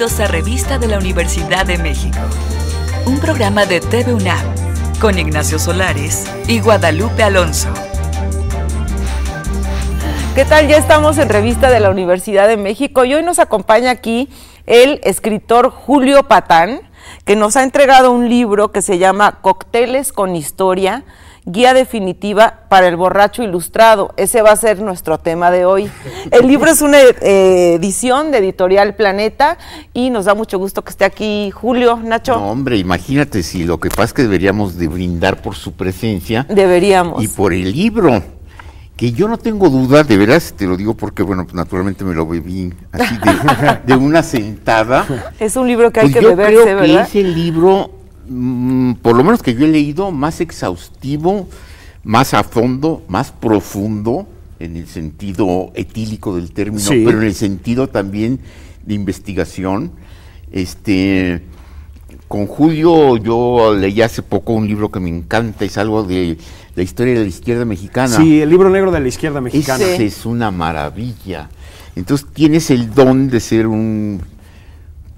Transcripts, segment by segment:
Bienvenidos a Revista de la Universidad de México, un programa de TV UNAM con Ignacio Solares y Guadalupe Alonso. ¿Qué tal? Ya estamos en Revista de la Universidad de México y hoy nos acompaña aquí el escritor Julio Patán, que nos ha entregado un libro que se llama Cócteles con Historia, Guía Definitiva para el Borracho Ilustrado. Ese va a ser nuestro tema de hoy. El libro es una edición de Editorial Planeta y nos da mucho gusto que esté aquí Julio. Nacho. No, hombre, imagínate, si lo que pasa es que deberíamos de brindar por su presencia. Deberíamos. Y por el libro, que yo no tengo duda, de veras, te lo digo porque, bueno, naturalmente me lo bebí así de una sentada. Es un libro que hay pues que beberse, yo creo ¿verdad? que es el libro, por lo menos que yo he leído, más exhaustivo, más a fondo, más profundo, en el sentido etílico del término, sí, pero en el sentido también de investigación. Con Julio yo leí hace poco un libro que me encanta, es algo de la historia de la izquierda mexicana. Sí, el libro negro de la izquierda mexicana. Ese es una maravilla. Entonces tienes el don de ser un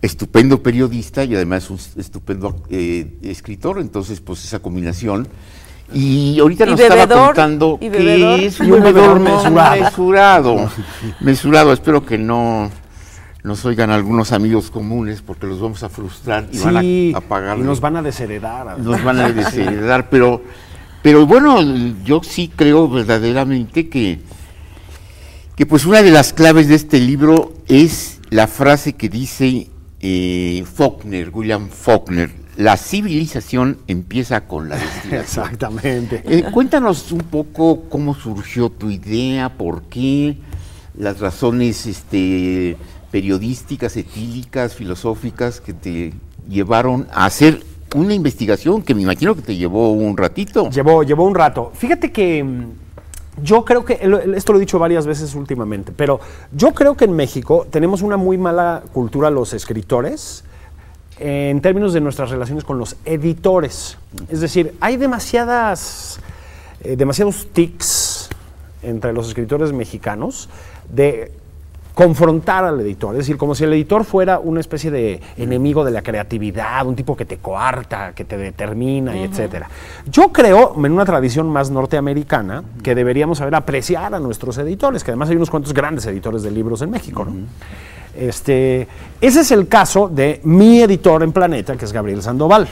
estupendo periodista y además un estupendo escritor, entonces pues esa combinación. Y ahorita nos estaba contando que es un bebedor mesurado. Espero que no nos oigan algunos amigos comunes porque los vamos a frustrar y van a pagar. Y nos van a desheredar. Nos van a desheredar, pero bueno, yo sí creo verdaderamente que pues una de las claves de este libro es la frase que dice William Faulkner: la civilización empieza con la destilación. Exactamente. Cuéntanos un poco cómo surgió tu idea, por qué, las razones periodísticas, etílicas, filosóficas que te llevaron a hacer una investigación que me imagino que te llevó un ratito. Llevó un rato. Fíjate que yo creo que, esto lo he dicho varias veces últimamente, pero yo creo que en México tenemos una muy mala cultura los escritores en términos de nuestras relaciones con los editores. Es decir, hay demasiados tics entre los escritores mexicanos de confrontar al editor, es decir, como si el editor fuera una especie de enemigo de la creatividad, un tipo que te coarta, que te determina, y etcétera. Yo creo, en una tradición más norteamericana, que deberíamos saber apreciar a nuestros editores, que además hay unos cuantos grandes editores de libros en México, ¿no? Ese es el caso de mi editor en Planeta, que es Gabriel Sandoval.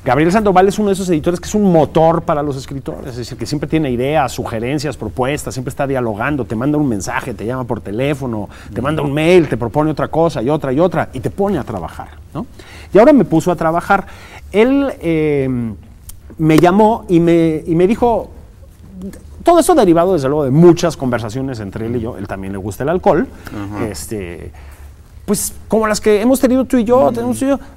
Gabriel Sandoval es uno de esos editores que es un motor para los escritores, es decir, que siempre tiene ideas, sugerencias, propuestas, siempre está dialogando, te manda un mensaje, te llama por teléfono, te manda un mail, te propone otra cosa y otra, y te pone a trabajar, ¿no? Y ahora me puso a trabajar. Él me llamó y me dijo, todo eso derivado desde luego de muchas conversaciones entre él y yo. Él también le gusta el alcohol, pues como las que hemos tenido tú y yo,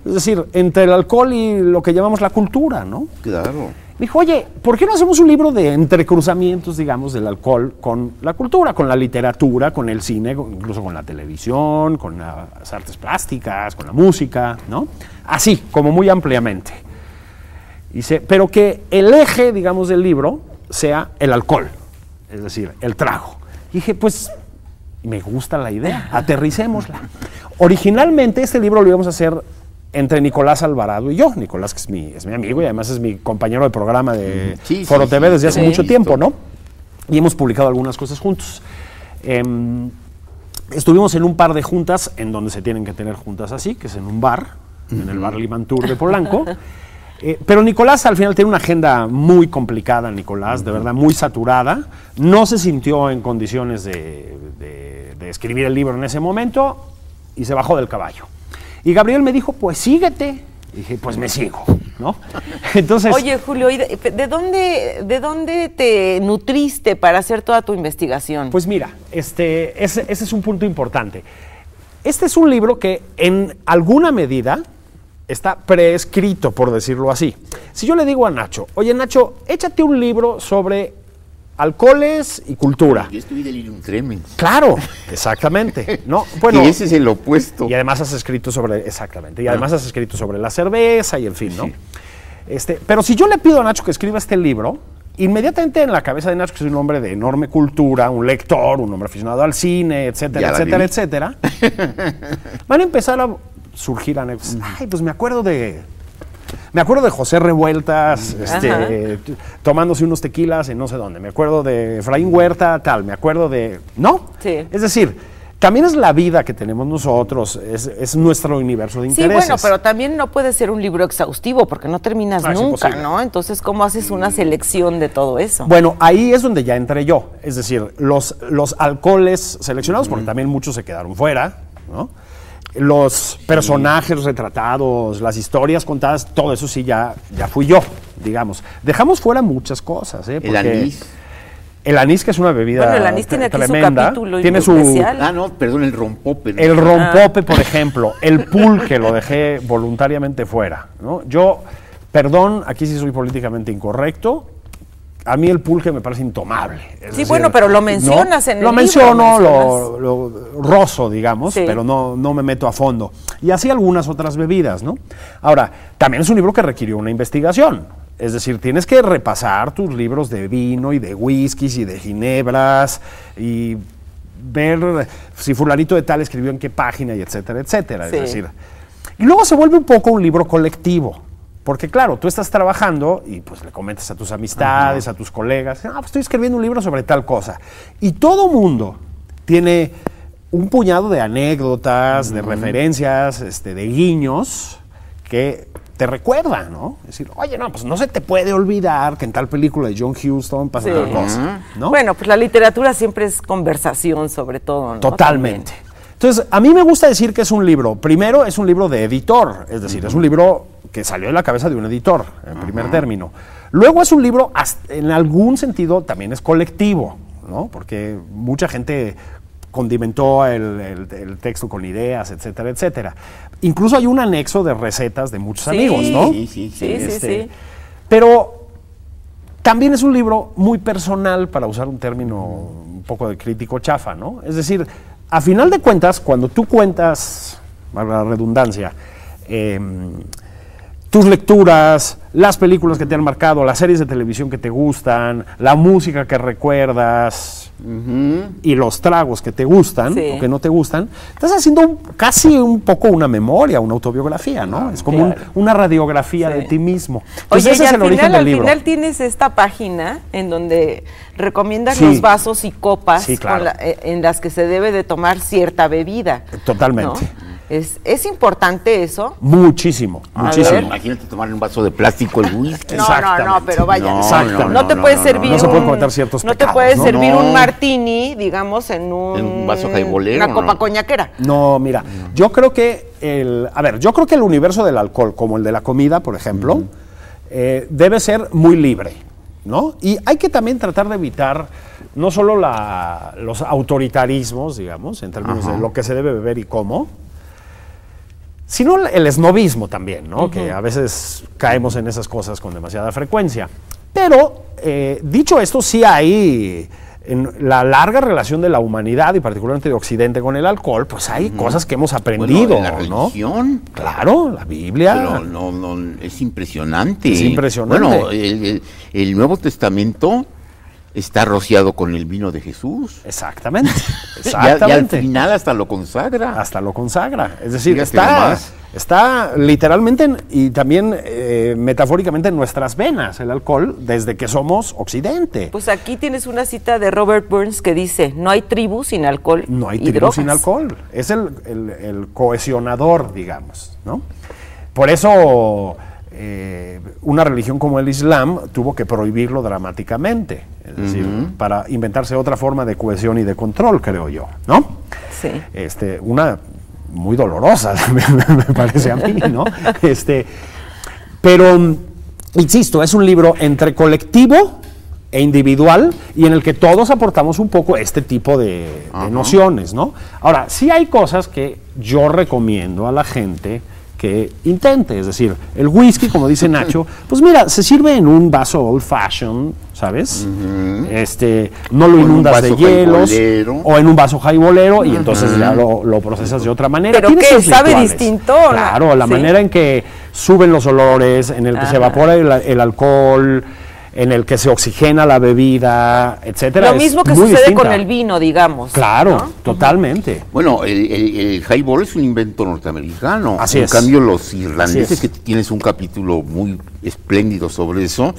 es decir, entre el alcohol y lo que llamamos la cultura, ¿no? Claro. Me dijo, oye, ¿por qué no hacemos un libro de entrecruzamientos, digamos, del alcohol con la cultura, con la literatura, con el cine, incluso con la televisión, con las artes plásticas, con la música, ¿no? Así, como muy ampliamente. Dice, pero que el eje, digamos, del libro sea el alcohol, es decir, el trago. Y dije, pues, me gusta la idea, aterricémosla. Originalmente este libro lo íbamos a hacer entre Nicolás Alvarado y yo. Nicolás, que es mi amigo y además es mi compañero de programa de Foro TV desde hace mucho tiempo, ¿no? Y hemos publicado algunas cosas juntos. Estuvimos en un par de juntas en donde se tienen que tener juntas así, que es en un bar, en el bar Limantur de Polanco. Pero Nicolás al final tiene una agenda muy complicada, Nicolás, de verdad, muy saturada. No se sintió en condiciones de escribir el libro en ese momento y se bajó del caballo. Y Gabriel me dijo, pues síguete. Y dije, pues me sigo, ¿no? Entonces, oye, Julio, ¿de dónde te nutriste para hacer toda tu investigación? Pues mira, ese es un punto importante. Este es un libro que en alguna medida está preescrito, por decirlo así. Si yo le digo a Nacho, oye Nacho, échate un libro sobre alcoholes y cultura. Yo estoy delirium tremens. Claro, exactamente. ¿No? Bueno, y ese es el opuesto. Y además has escrito sobre, exactamente, y además has escrito sobre la cerveza y en fin, ¿no? Sí. Pero si yo le pido a Nacho que escriba este libro, inmediatamente en la cabeza de Nacho, que es un hombre de enorme cultura, un lector, un hombre aficionado al cine, etcétera, etcétera, etcétera, van a empezar a surgir anécdotas. Ay, pues me acuerdo de José Revueltas, tomándose unos tequilas en no sé dónde. Me acuerdo de Efraín Huerta, tal. Me acuerdo de... ¿No? Sí. Es decir, también es la vida que tenemos nosotros, es nuestro universo de intereses. Sí, bueno, pero también no puede ser un libro exhaustivo porque no terminas nunca, ¿no? Entonces, ¿cómo haces una selección de todo eso? Bueno, ahí es donde ya entré yo. Es decir, los alcoholes seleccionados, porque también muchos se quedaron fuera, ¿no? Los personajes retratados, las historias contadas, todo eso sí ya fui yo, digamos. Dejamos fuera muchas cosas, ¿eh? El anís. El anís, que es una bebida bueno, el anís tiene aquí tremenda, su capítulo tiene especial. No, perdón, el rompope. ¿no? El rompope, por ejemplo, el pulque lo dejé voluntariamente fuera, ¿no? Yo, perdón, aquí sí soy políticamente incorrecto. A mí el pulque me parece intomable. Sí, decir, bueno, pero lo mencionas, ¿no? En el libro. Lo menciono, lo rozo, digamos, sí, pero no me meto a fondo. Y así algunas otras bebidas, ¿no? Ahora, también es un libro que requirió una investigación. Es decir, tienes que repasar tus libros de vino y de whiskies y de ginebras y ver si fulanito de tal escribió en qué página y etcétera, etcétera. Sí. Es decir, y luego se vuelve un poco un libro colectivo. Porque claro, tú estás trabajando y pues le comentas a tus amistades, a tus colegas, pues estoy escribiendo un libro sobre tal cosa. Y todo mundo tiene un puñado de anécdotas, de referencias, de guiños que te recuerdan, ¿no? Es decir, oye, no, pues no se te puede olvidar que en tal película de John Huston pasa tal cosa, ¿no? Bueno, pues la literatura siempre es conversación sobre todo, ¿no? Totalmente. También. Entonces, a mí me gusta decir que es un libro, primero es un libro de editor, es decir, es un libro que salió de la cabeza de un editor, en primer término. Luego es un libro, en algún sentido, también es colectivo, ¿no? Porque mucha gente condimentó el texto con ideas, etcétera, etcétera. Incluso hay un anexo de recetas de muchos amigos, ¿no? Sí. Pero también es un libro muy personal, para usar un término un poco de crítico chafa, ¿no? Es decir, a final de cuentas, cuando tú cuentas, valga la redundancia, tus lecturas, las películas que te han marcado, las series de televisión que te gustan, la música que recuerdas y los tragos que te gustan o que no te gustan, estás haciendo casi un poco una memoria, una autobiografía, ¿no? Es como una radiografía de ti mismo. Entonces, oye, ese es el origen del libro. Al final tienes esta página en donde recomiendas los vasos y copas en las que se debe de tomar cierta bebida. Totalmente. ¿No? ¿Es importante eso? Muchísimo, muchísimo. Imagínate tomar un vaso de plástico el whisky. No, pero vaya. No te puedes servir no se pueden cometer ciertos pecados. No te puedes servir un martini, digamos, en un vaso jaibolero. Una copa coñaquera. No, mira, yo creo que el universo del alcohol, como el de la comida, por ejemplo, debe ser muy libre, ¿no? Y hay que también tratar de evitar no solo los autoritarismos, digamos, en términos de lo que se debe beber y cómo, sino el esnobismo también, ¿no? Que a veces caemos en esas cosas con demasiada frecuencia. Pero, dicho esto, sí hay, en la larga relación de la humanidad y particularmente de Occidente con el alcohol, pues hay cosas que hemos aprendido, la religión, ¿no? Claro, la Biblia. Pero no, es impresionante. Es impresionante. Bueno, el Nuevo Testamento está rociado con el vino de Jesús. Exactamente. Y al final hasta lo consagra. Hasta lo consagra. Es decir, está literalmente y también metafóricamente en nuestras venas el alcohol desde que somos Occidente. Pues aquí tienes una cita de Robert Burns que dice, no hay tribu sin alcohol. No hay tribu sin alcohol. Es el cohesionador, digamos, ¿no? Por eso una religión como el Islam tuvo que prohibirlo dramáticamente, es decir, para inventarse otra forma de cohesión y de control, creo yo, ¿no? Sí. Una muy dolorosa, me parece a mí, ¿no? Pero, insisto, es un libro entre colectivo e individual y en el que todos aportamos un poco este tipo de nociones, ¿no? Ahora, sí hay cosas que yo recomiendo a la gente que intente, es decir, el whisky, como dice Nacho, pues mira, se sirve en un vaso old fashion, ¿sabes? No lo inundas de hielos o en un vaso jaibolero y entonces ya lo procesas de otra manera. ¿Pero qué? ¿Sabe distinto? Claro, la manera en que suben los olores, en el que se evapora el alcohol, en el que se oxigena la bebida, etcétera. Lo mismo que muy sucede distinta. con el vino, digamos. Claro, ¿no? totalmente. Bueno, el highball es un invento norteamericano. Así en es. cambio, los irlandeses, Así que es. tienes un capítulo muy espléndido sobre eso,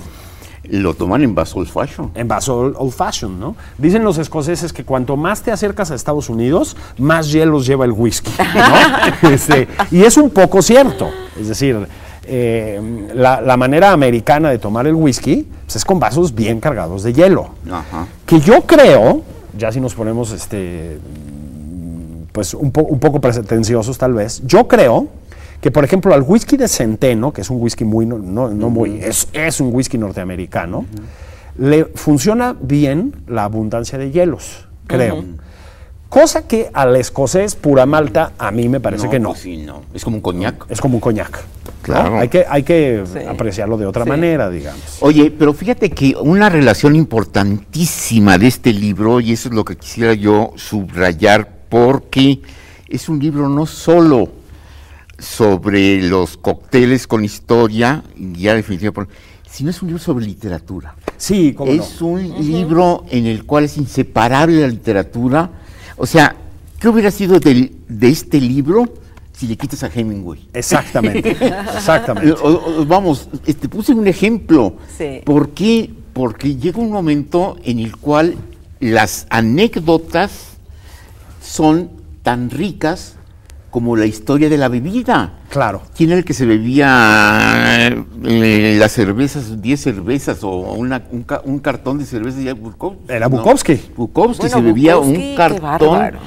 lo toman en vaso old fashion. En vaso old fashion, ¿no? Dicen los escoceses que cuanto más te acercas a Estados Unidos, más hielos lleva el whisky, ¿no? Y es un poco cierto. Es decir, la manera americana de tomar el whisky pues, es con vasos bien cargados de hielo. Ajá. Que yo creo, ya si nos ponemos pues un poco pretenciosos tal vez, yo creo que por ejemplo al whisky de Centeno, que es un whisky muy, es un whisky norteamericano, le funciona bien la abundancia de hielos, creo. Cosa que al escocés pura malta a mí me parece que no. Pues sí, no. Es como un coñac. Es como un coñac. Claro. ¿no? Hay que Sí. apreciarlo de otra Sí. manera, digamos. Oye, pero fíjate que una relación importantísima de este libro, y eso es lo que quisiera yo subrayar, porque es un libro no solo sobre los cócteles con historia, ya definitivamente, sino es un libro sobre literatura. Sí, cómo no. Es un libro en el cual es inseparable la literatura. O sea, ¿qué hubiera sido de este libro si le quitas a Hemingway? Exactamente, exactamente. Vamos, puse un ejemplo. Sí. ¿Por qué? Porque llega un momento en el cual las anécdotas son tan ricas como la historia de la bebida. Claro. ¿Quién era el que se bebía las cervezas, 10 cervezas o un cartón de cervezas? Ya, Era Bukowski. Bukowski Bueno, se bebía Bukowski, un qué cartón. bárbaro.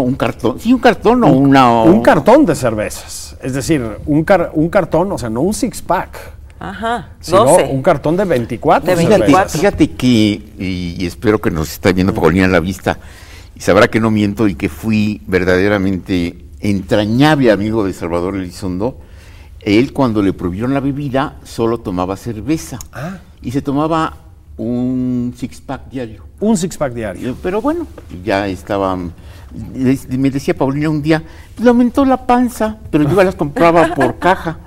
Un cartón. Sí, un cartón o una. Un cartón de cervezas. Es decir, un cartón, o sea, no un six-pack, Ajá, sino 12. un cartón de 24 De Fíjate, 24. fíjate que, y espero que nos está viendo Paulina en la vista, y sabrá que no miento y que fui verdaderamente entrañable amigo de Salvador Elizondo. Él, cuando le prohibieron la bebida, solo tomaba cerveza. Y se tomaba un six-pack diario. Un six-pack diario. Pero bueno, ya estaba. Me decía Paulina un día, le aumentó la panza, pero yo las compraba por caja.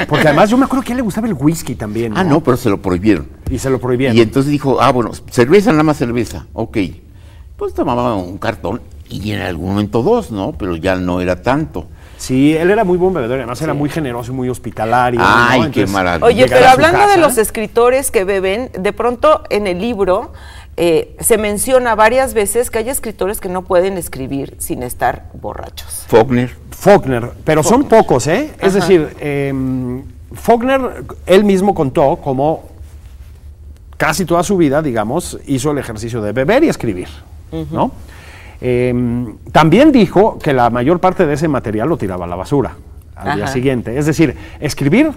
Porque además yo me acuerdo que a él le gustaba el whisky también. Ah, no, pero se lo prohibieron. Y se lo prohibieron. Y entonces dijo, bueno, cerveza, nada más cerveza. Ok. Pues tomaba un cartón y en algún momento dos, ¿no? Pero ya no era tanto. Sí, él era muy buen bebedor, además era muy generoso y muy hospitalario. Ay, ¿no? qué maravilla. Oye, llegar pero a su hablando de casa. los escritores que beben, de pronto en el libro se menciona varias veces que hay escritores que no pueden escribir sin estar borrachos. Faulkner. Pero son pocos, ¿eh? Es Ajá. decir, Faulkner, él mismo contó cómo casi toda su vida, digamos, hizo el ejercicio de beber y escribir, ¿no? También dijo que la mayor parte de ese material lo tiraba a la basura al día Ajá. siguiente. Es decir, escribir,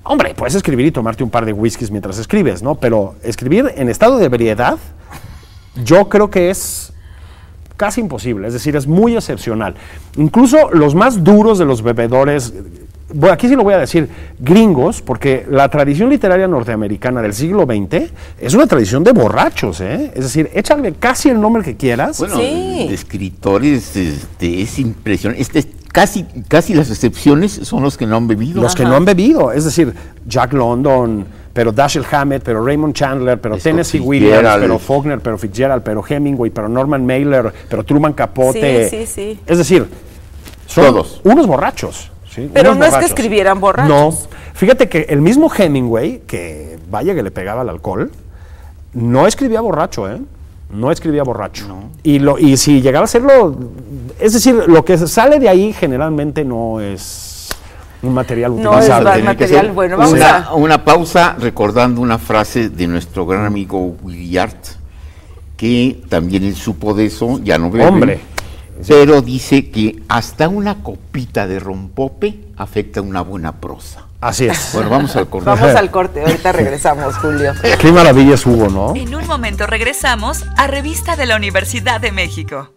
hombre, puedes escribir y tomarte un par de whiskies mientras escribes, ¿no? Pero escribir en estado de ebriedad, yo creo que es casi imposible, es decir, es muy excepcional. Incluso los más duros de los bebedores, bueno, aquí sí lo voy a decir, gringos, porque la tradición literaria norteamericana del siglo XX es una tradición de borrachos, ¿eh? Es decir, échale casi el nombre que quieras. Bueno, Sí. de escritores es impresionante. Casi las excepciones son los que no han bebido. Los que no han bebido, es decir, Jack London, pero Dashiell Hammett, pero Raymond Chandler, pero Scott Tennessee Williams, Fitzgerald. pero Faulkner, pero Fitzgerald, pero Hemingway, pero Norman Mailer, pero Truman Capote. Sí, sí, sí. Es decir, son Todos. unos borrachos. ¿sí? Pero Unos no es que borrachos. escribieran borrachos. No, fíjate que el mismo Hemingway, que vaya que le pegaba al alcohol, no escribía borracho, ¿eh? No escribía borracho. Y si llegaba a hacerlo, es decir, lo que sale de ahí generalmente no es un material No es utilizable. va- Tenía que material ser bueno. Vamos una pausa recordando una frase de nuestro gran amigo Willard, que también él supo de eso, ya no bebe. Hombre. Pero dice que hasta una copita de rompope afecta una buena prosa. Así es. Bueno, vamos al corte. Vamos al corte, ahorita regresamos, Julio. Qué maravilla es Hugo, ¿no? En un momento regresamos a Revista de la Universidad de México.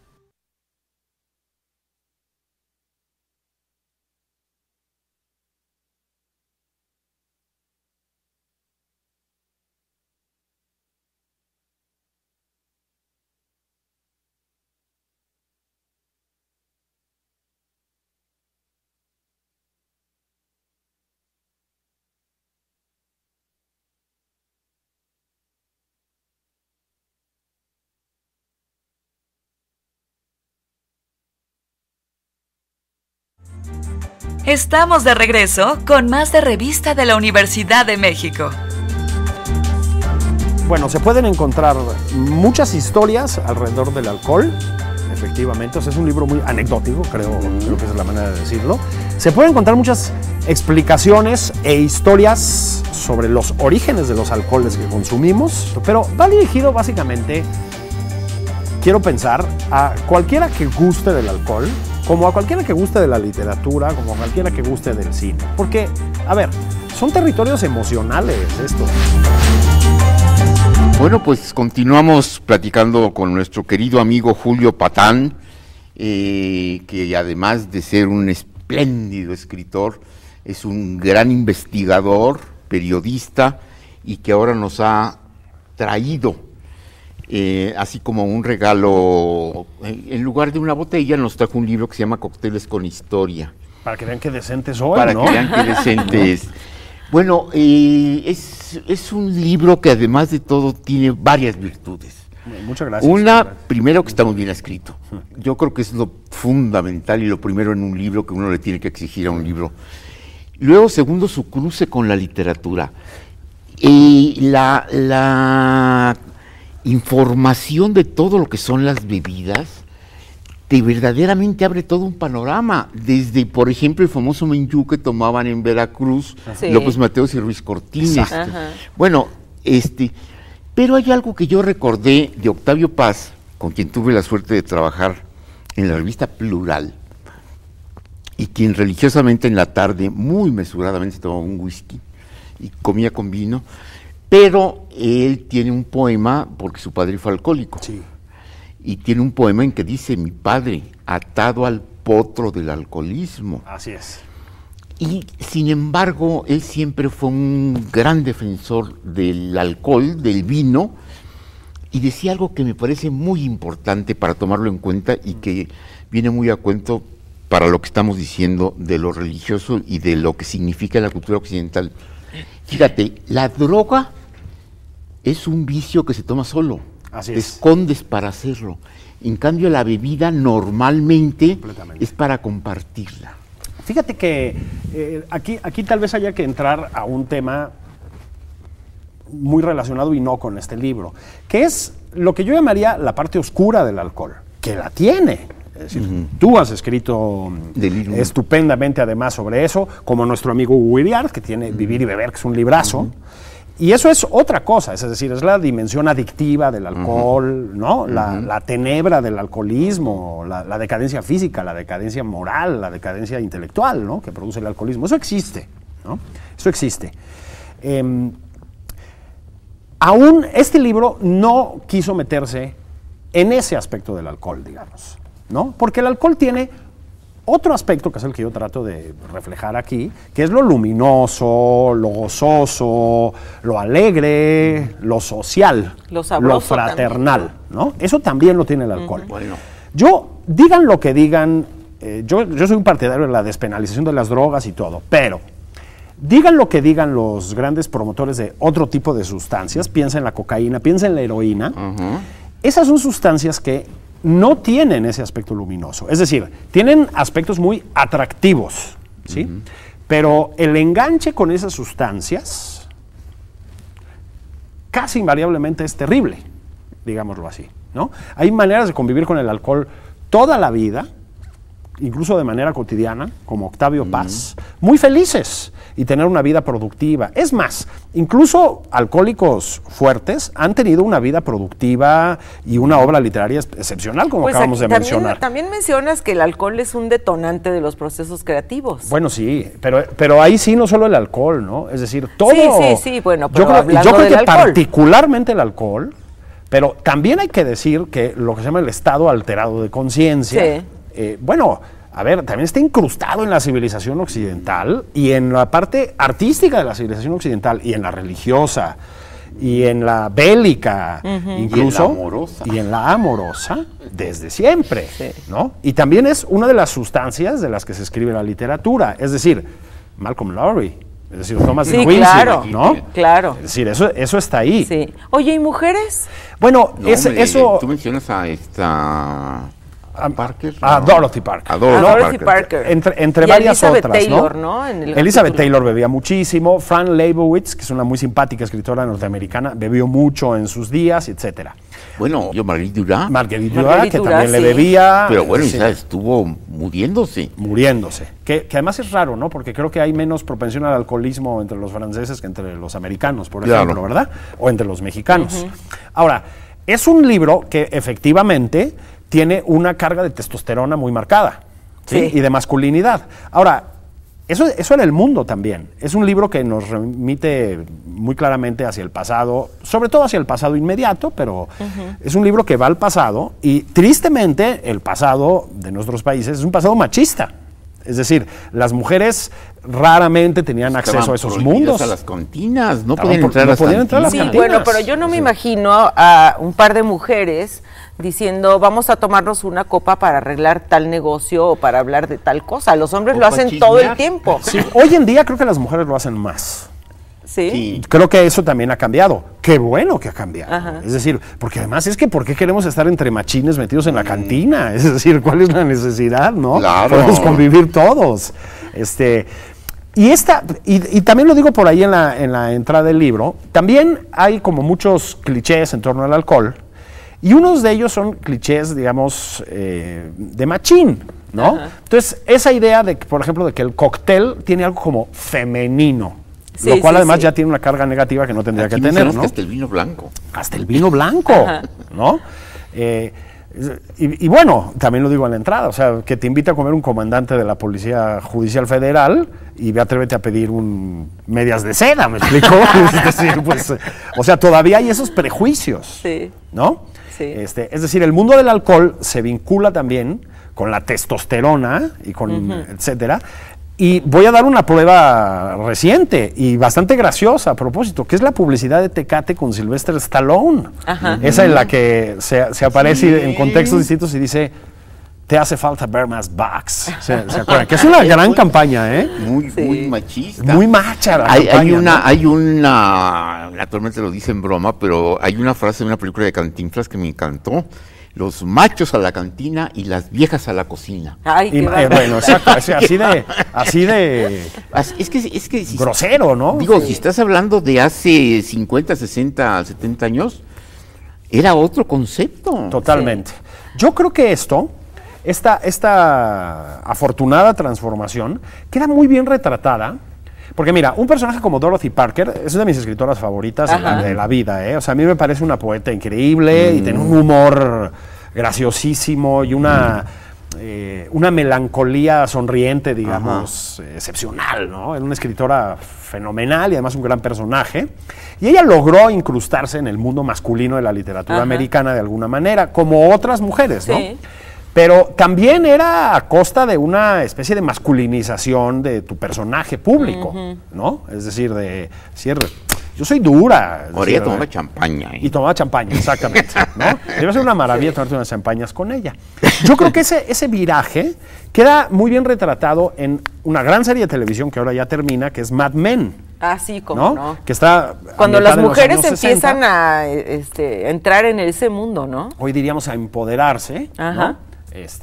Estamos de regreso con más de Revista de la Universidad de México. Bueno, se pueden encontrar muchas historias alrededor del alcohol, efectivamente. O sea, es un libro muy anecdótico, creo que esa es la manera de decirlo. Se pueden encontrar muchas explicaciones e historias sobre los orígenes de los alcoholes que consumimos, pero va dirigido básicamente, quiero pensar, a cualquiera que guste del alcohol, como a cualquiera que guste de la literatura, como a cualquiera que guste del cine. Porque, a ver, son territorios emocionales estos. Bueno, pues continuamos platicando con nuestro querido amigo Julio Patán, que además de ser un espléndido escritor, es un gran investigador, periodista, y que ahora nos ha traído, así como un regalo, en lugar de una botella, nos trajo un libro que se llama Cócteles con Historia. Para que vean qué decente soy, Para ¿no? que vean qué decente es. Bueno, es un libro que además de todo tiene varias virtudes. Muchas gracias. Una, primero que está muy bien escrito. Yo creo que es lo fundamental y lo primero en un libro que uno le tiene que exigir a un libro. Luego, segundo, su cruce con la literatura. La información de todo lo que son las bebidas te verdaderamente abre todo un panorama, desde, por ejemplo, el famoso menjú que tomaban en Veracruz, Sí. López Mateos y Ruiz Cortines. Ajá. Bueno, pero hay algo que yo recordé de Octavio Paz, con quien tuve la suerte de trabajar en la revista Plural, y quien religiosamente en la tarde, muy mesuradamente, tomaba un whisky y comía con vino, pero él tiene un poema, porque su padre fue alcohólico. Sí. Y tiene un poema en que dice: mi padre, atado al potro del alcoholismo. Así es. Y sin embargo, él siempre fue un gran defensor del alcohol, del vino, y decía algo que me parece muy importante para tomarlo en cuenta y que viene muy a cuento para lo que estamos diciendo de lo religioso y de lo que significa la cultura occidental. Fíjate, la droga es un vicio que se toma solo. Así Te es. escondes para hacerlo. En cambio, la bebida normalmente Completamente. es para compartirla. Fíjate que aquí tal vez haya que entrar a un tema muy relacionado y no con este libro, que es lo que yo llamaría la parte oscura del alcohol, que la tiene. Es decir, tú has escrito Delirium. estupendamente además sobre eso, como nuestro amigo Hugo Iriart, que tiene Vivir y Beber, que es un librazo. Y eso es otra cosa, es decir, es la dimensión adictiva del alcohol, ¿no? La tenebra del alcoholismo, la decadencia física, la decadencia moral, la decadencia intelectual, ¿no? Que produce el alcoholismo. Eso existe, ¿no? Eso existe. Aún este libro no quiso meterse en ese aspecto del alcohol, digamos, ¿no? Porque el alcohol tiene otro aspecto, que es el que yo trato de reflejar aquí, que es lo luminoso, lo gozoso, lo alegre, lo social, Lo sabroso lo fraternal, ¿no? Eso también lo tiene el alcohol. Bueno. Yo, digan lo que digan, yo soy un partidario de la despenalización de las drogas y todo, pero digan lo que digan los grandes promotores de otro tipo de sustancias, piensa en la cocaína, piensa en la heroína, esas son sustancias que no tienen ese aspecto luminoso. Es decir, tienen aspectos muy atractivos, ¿sí? Pero el enganche con esas sustancias casi invariablemente es terrible, digámoslo así, ¿no? Hay maneras de convivir con el alcohol toda la vida, incluso de manera cotidiana, como Octavio Paz, muy felices y tener una vida productiva. Es más, incluso alcohólicos fuertes han tenido una vida productiva y una obra literaria excepcional, como Pues acabamos de aquí mencionar. también mencionas que el alcohol es un detonante de los procesos creativos. Bueno, sí, pero ahí sí no solo el alcohol, ¿no? Es decir, todo... Sí, bueno, pero yo creo hablando que del alcohol. particularmente el alcohol, pero también hay que decir que lo que se llama el estado alterado de conciencia, bueno, a ver, también está incrustado en la civilización occidental y en la parte artística de la civilización occidental y en la religiosa y en la bélica, incluso, y en la amorosa desde siempre, ¿no? Y también es una de las sustancias de las que se escribe la literatura, es decir, Malcolm Lowry, es decir, Thomas de Quincy, claro, ¿no? Claro. Es decir, eso está ahí. Sí. Oye, ¿y mujeres? Bueno, No, eso... tú mencionas a esta Parker. A Dorothy Parker. A Dorothy Parker. Entre y varias Elizabeth otras, Taylor, ¿no? En el Elizabeth capítulo. Taylor bebía muchísimo. Fran Lebowitz, que es una muy simpática escritora norteamericana, bebió mucho en sus días, etcétera. Bueno, yo Marguerite Duras. Marguerite Marguerite Duras, que también Duras, le sí. bebía. Pero bueno, sí, esa estuvo muriéndose. muriéndose. Que además es raro, ¿no? Porque creo que hay menos propensión al alcoholismo entre los franceses que entre los americanos, por Claro. ejemplo, ¿verdad? O entre los mexicanos. Ahora, es un libro que efectivamente tiene una carga de testosterona muy marcada, ¿sí? Sí. Y de masculinidad. Ahora, eso era el mundo también. Es un libro que nos remite muy claramente hacia el pasado, sobre todo hacia el pasado inmediato, pero es un libro que va al pasado y tristemente el pasado de nuestros países es un pasado machista. Es decir, las mujeres raramente tenían acceso Estaban a esos prohibidas mundos. a las cantinas, no Estaban podían entrar a no las podían entrar a las cantinas. Sí, cantinas. bueno, pero yo no me imagino a un par de mujeres diciendo, vamos a tomarnos una copa para arreglar tal negocio o para hablar de tal cosa. Los hombres O lo para hacen todo el chismear. tiempo. Sí, hoy en día creo que las mujeres lo hacen más. ¿Sí? Sí. Creo que eso también ha cambiado. Qué bueno que ha cambiado. Ajá. Es decir, porque además es que ¿por qué queremos estar entre machines metidos en la cantina? Es decir, ¿cuál es la necesidad, no? Claro. Podemos convivir todos. Y también lo digo por ahí en la entrada del libro, también hay como muchos clichés en torno al alcohol, y unos de ellos son clichés, digamos, de machín, ¿no? Ajá. Entonces, esa idea de que, por ejemplo, de que el cóctel tiene algo como femenino, Sí, lo cual sí, además sí. ya tiene una carga negativa que no tendría Aquí que tener, mencionamos ¿no? que hasta el vino blanco. Hasta el vino blanco, Ajá. ¿no? Y bueno, también lo digo en la entrada, o sea, que te invita a comer un comandante de la Policía Judicial Federal y ve, atrévete a pedir medias de seda, ¿me explico? Es decir, pues, o sea, todavía hay esos prejuicios, Sí. ¿no? Sí. Es decir, el mundo del alcohol se vincula también con la testosterona y con etcétera. Y voy a dar una prueba reciente y bastante graciosa a propósito, que es la publicidad de Tecate con Sylvester Stallone. Ajá. Esa en la que se aparece Sí. en contextos distintos y dice, te hace falta ver más bucks. ¿Se acuerdan? Que es una gran campaña, ¿eh? Muy, Sí. muy machista. Muy macha la Hay campaña, ¿no? una, naturalmente lo dice en broma, pero hay una frase de una película de Cantinflas que me encantó. Los machos a la cantina y las viejas a la cocina. Ay, qué barbaridad. Bueno, exacto, así de Es que si, grosero, ¿no? digo, si estás hablando de hace 50, 60, 70 años, era otro concepto. Totalmente. Yo creo que esta afortunada transformación queda muy bien retratada, porque mira, un personaje como Dorothy Parker es una de mis escritoras favoritas Ajá. de la vida, ¿eh? O sea, a mí me parece una poeta increíble y tiene un humor graciosísimo y una melancolía sonriente, digamos, excepcional, ¿no? Es una escritora fenomenal y además un gran personaje. Y ella logró incrustarse en el mundo masculino de la literatura Ajá. americana de alguna manera, como otras mujeres, ¿no? Sí. Pero también era a costa de una especie de masculinización de tu personaje público, ¿no? Es decir, yo soy dura. es Ahora decir, ella tomaba champaña. y tomaba champaña, exactamente, ¿no? Debe ser una maravilla tomarte unas champañas con ella. Yo creo que ese viraje queda muy bien retratado en una gran serie de televisión que ahora ya termina, que es Mad Men, Ah, sí, como ¿no? no. Que está a Cuando mitad las de los mujeres años 60. empiezan a entrar en ese mundo, ¿no? Hoy diríamos a empoderarse, Ajá. ¿no? Es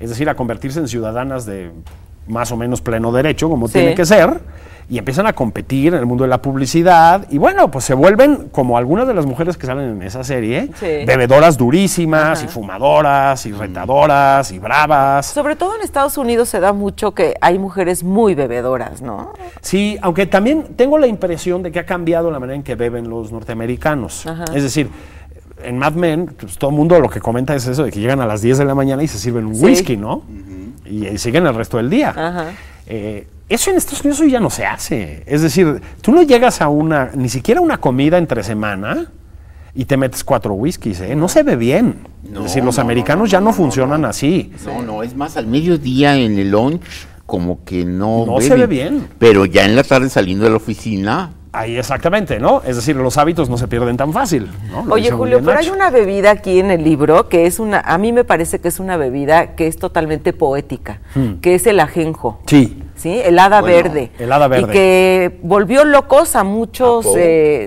decir, a convertirse en ciudadanas de más o menos pleno derecho, como Sí. tiene que ser, y empiezan a competir en el mundo de la publicidad, y bueno, pues se vuelven, como algunas de las mujeres que salen en esa serie, Sí. bebedoras durísimas, Ajá. y fumadoras, y retadoras, y bravas. Sobre todo en Estados Unidos se da mucho que hay mujeres muy bebedoras, ¿no? Sí, aunque también tengo la impresión de que ha cambiado la manera en que beben los norteamericanos. Ajá. Es decir, en Mad Men, pues, todo el mundo lo que comenta es eso de que llegan a las 10 de la mañana y se sirven un Sí. whisky, ¿no? Y siguen el resto del día. Ajá. Eso en Estados Unidos hoy ya no se hace. Es decir, tú no llegas a ni siquiera una comida entre semana y te metes 4 whiskies, ¿eh? No se ve bien. No, es decir, los no, americanos ya no funcionan así. No, es más, al mediodía en el lunch, como que no se beben. ve bien. Pero ya en la tarde saliendo de la oficina, Ahí exactamente, ¿no? Es decir, los hábitos no se pierden tan fácil, ¿no? Lo Oye, dice muy Julio, bien pero hay Nacho. una bebida aquí en el libro que es a mí me parece que es una bebida que es totalmente poética, que es el ajenjo. Sí. ¿sí? El Hada Verde. El Hada Verde. Y que volvió locos a muchos,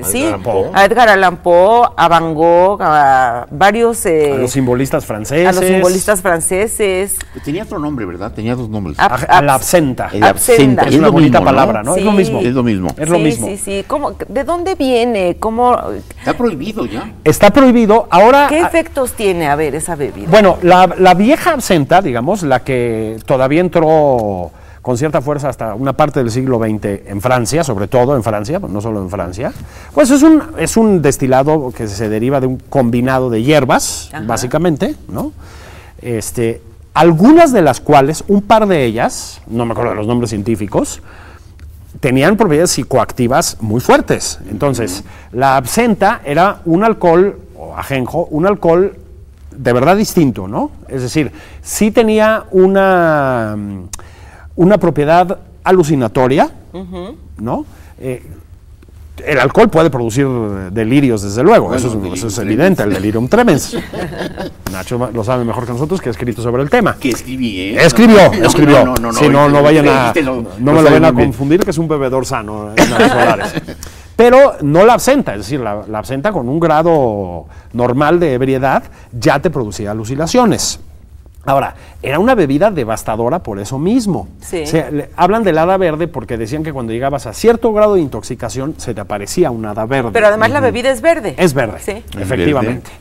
sí, a Edgar Allan Poe, a Van Gogh, a varios... a los simbolistas franceses. A los simbolistas franceses. Tenía otro nombre, ¿verdad? Tenía dos nombres. A la absenta. El absenta. Es una bonita palabra, ¿no? Sí. Es lo mismo. Es lo mismo. Es lo mismo. Sí, sí. ¿De dónde viene? ¿Cómo? Está prohibido ya. Está prohibido. Ahora... ¿Qué efectos tiene, a ver, esa bebida? Bueno, la vieja absenta, digamos, la que todavía entró con cierta fuerza hasta una parte del siglo XX en Francia, sobre todo en Francia, no solo en Francia, pues es un destilado que se deriva de un combinado de hierbas, Ajá. básicamente, ¿no? Algunas de las cuales, un par de ellas, no me acuerdo de los nombres científicos, tenían propiedades psicoactivas muy fuertes. Entonces, la absenta era un alcohol, o ajenjo, un alcohol de verdad distinto, ¿no? Es decir, sí tenía una propiedad alucinatoria, ¿no? El alcohol puede producir delirios, desde luego, Bueno, eso es evidente, el delirium tremens. Nacho lo sabe mejor que nosotros, que ha escrito sobre el tema. Que escribí, ¿eh? Escribió. Sí, no no, vayan a, lo no me lo sabe vayan a muy bien. confundir, que es un bebedor sano, Solares. Pero no la absenta, es decir, la absenta con un grado normal de ebriedad ya te producía alucinaciones. Ahora, era una bebida devastadora por eso mismo. Sí. O sea, hablan del hada verde porque decían que cuando llegabas a cierto grado de intoxicación se te aparecía un hada verde. Pero además la bebida es verde. Es verde, Sí. efectivamente.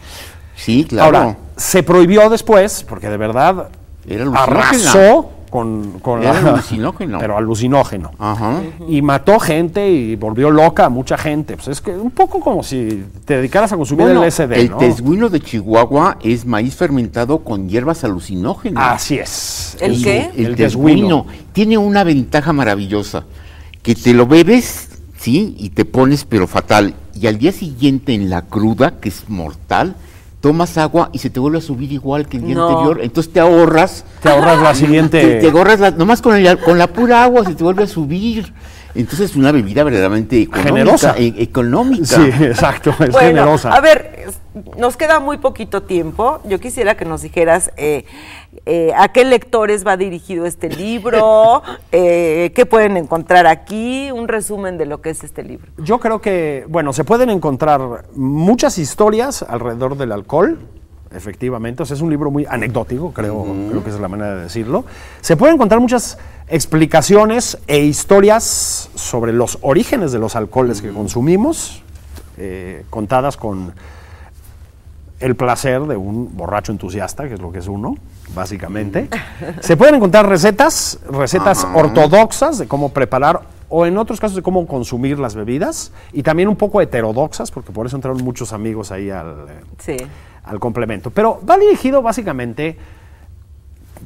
Sí, claro. Ahora, se prohibió después porque de verdad Era alucinógena. arrasó con Era la... alucinógeno. Pero alucinógeno. Ajá. Y mató gente y volvió loca a mucha gente. Pues es que un poco como si te dedicaras a consumir Bueno, el LSD, el ¿no? tesguino de Chihuahua es maíz fermentado con hierbas alucinógenas. Así es. ¿El Y qué? El El tesguino tiene una ventaja maravillosa, que te lo bebes, sí, y te pones pero fatal. Y al día siguiente en la cruda, que es mortal, tomas agua y se te vuelve a subir igual que el día No. anterior. Entonces te ahorras. Te ahorras la siguiente... Te ahorras nomás con la pura agua se te vuelve a subir. Entonces es una bebida verdaderamente económica. Generosa. Económica. Sí, exacto, es Bueno, generosa. a ver, nos queda muy poquito tiempo. Yo quisiera que nos dijeras a qué lectores va dirigido este libro, qué pueden encontrar aquí, un resumen de lo que es este libro. Yo creo que, bueno, se pueden encontrar muchas historias alrededor del alcohol, efectivamente. O sea, es un libro muy anecdótico, creo que esa es la manera de decirlo. Se pueden encontrar muchas explicaciones e historias sobre los orígenes de los alcoholes que consumimos, contadas con el placer de un borracho entusiasta, que es lo que es uno, básicamente. Se pueden encontrar recetas ortodoxas de cómo preparar, o en otros casos de cómo consumir las bebidas, y también un poco heterodoxas, porque por eso entraron muchos amigos ahí Sí. al complemento. Pero va dirigido básicamente,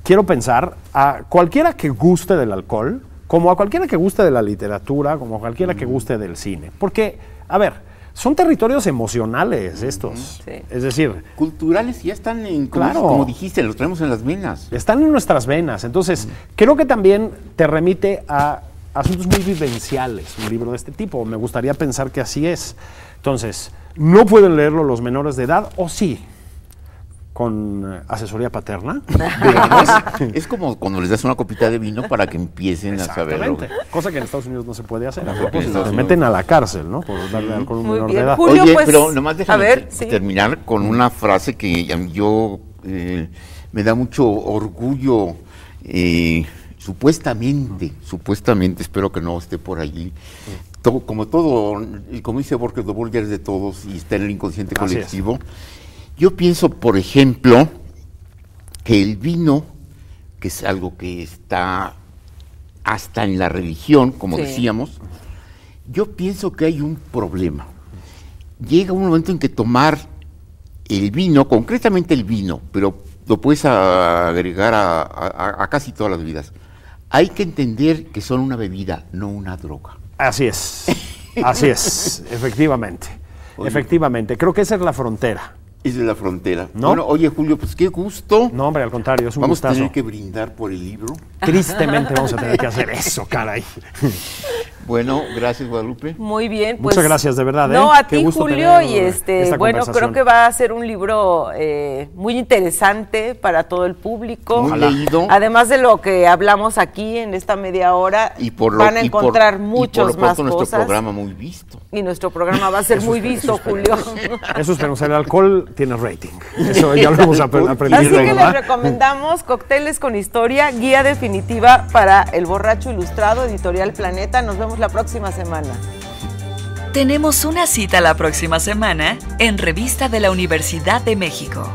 quiero pensar, a cualquiera que guste del alcohol, como a cualquiera que guste de la literatura, como a cualquiera que guste del cine. Porque, a ver, son territorios emocionales estos. Sí. Es decir, Culturales ya están Claro. como dijiste, los traemos en las venas. están en nuestras venas. Entonces, creo que también te remite a asuntos muy vivenciales un libro de este tipo. Me gustaría pensar que así es. Entonces, no pueden leerlo los menores de edad, o sí, con asesoría paterna, digamos. Es como cuando les das una copita de vino para que empiecen a saberlo. Exactamente. Cosa que en Estados Unidos no se puede hacer. A Porque en propósito, Estados te Unidos- meten a la cárcel, ¿no? Por darle alcohol a un Muy menor bien. de edad. Julio, Oye, pues, pero nomás déjame a ver, sí. terminar con una frase que yo me da mucho orgullo, supuestamente, espero que no esté por allí. Como todo, y como dice Borges, lo vulgar es de todos y está en el inconsciente Así colectivo. Yo pienso, por ejemplo, que el vino, que es algo que está hasta en la religión, como Sí. decíamos, yo pienso que hay un problema. Llega un momento en que tomar el vino, concretamente el vino, pero lo puedes agregar a casi todas las bebidas, hay que entender que son una bebida, no una droga. Así es, efectivamente. Oye. Efectivamente, creo que esa es la frontera. Esa es la frontera. ¿No? Bueno, oye, Julio, pues qué gusto. No, hombre, al contrario, es un Vamos a gustazo. tener que brindar por el libro. Tristemente vamos a tener que hacer eso, caray. Bueno, gracias, Guadalupe. Muy bien, pues. Muchas gracias, de verdad. No, a Qué ti, gusto Julio, tener y esta bueno, creo conversación. que va a ser un libro muy interesante para todo el público. Muy leído. Además de lo que hablamos aquí en esta media hora, Y por lo, van a y por- encontrar y por muchos lo más pronto nuestro cosas. programa muy visto. Y nuestro programa va a ser muy visto, Julio. Eso esperamos. El alcohol tiene rating. Eso ya lo hemos aprendido. Así que les ¿verdad? recomendamos Cócteles con Historia, guía definitiva para el borracho ilustrado, Editorial Planeta. Nos vemos la próxima semana. Tenemos una cita la próxima semana en Revista de la Universidad de México.